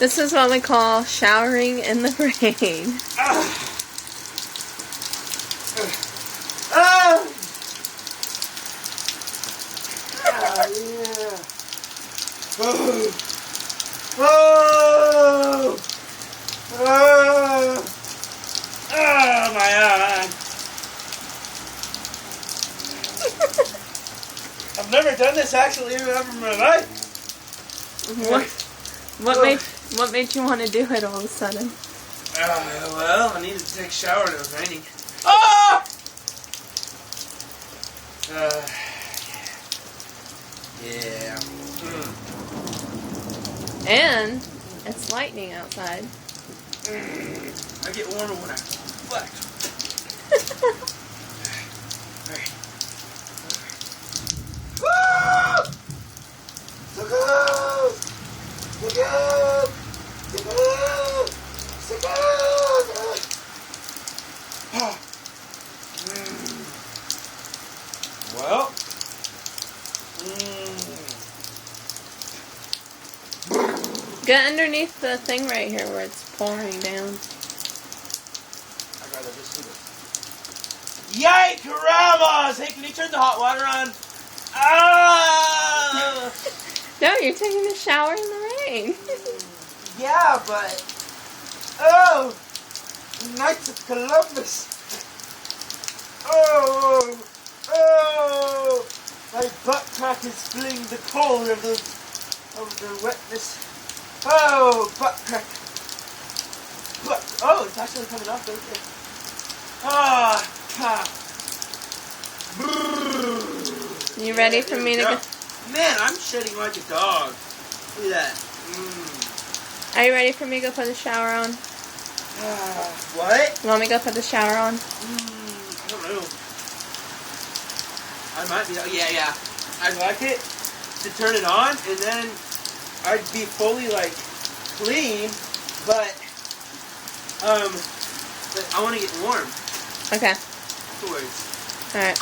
This is what we call showering in the rain. My eye. I've never done this actually ever in my life. What made you want to do it all of a sudden? Well, I needed to take a shower and it was raining. Oh! Yeah. And it's lightning outside. I get warmer when I flex. Well, Get underneath the thing right here where it's pouring down. I'd rather just do this. Yay, Karamas! Hey, can you turn the hot water on? Ah! No, you're taking a shower in the rain. Yeah, but... Oh! Knights of Columbus! Oh! Oh! My butt crack is feeling the cold of the wetness. Oh, butt crack. Oh, it's actually coming off, isn't it? Ah! You ready for me to go? Man, I'm shedding like a dog. Look at that. Are you ready for me to go put the shower on? What? You want me to go put the shower on? I don't know. I might be. Yeah. I'd like it to turn it on, and then I'd be fully like clean, but I want to get warm. Okay. Afterwards. Alright.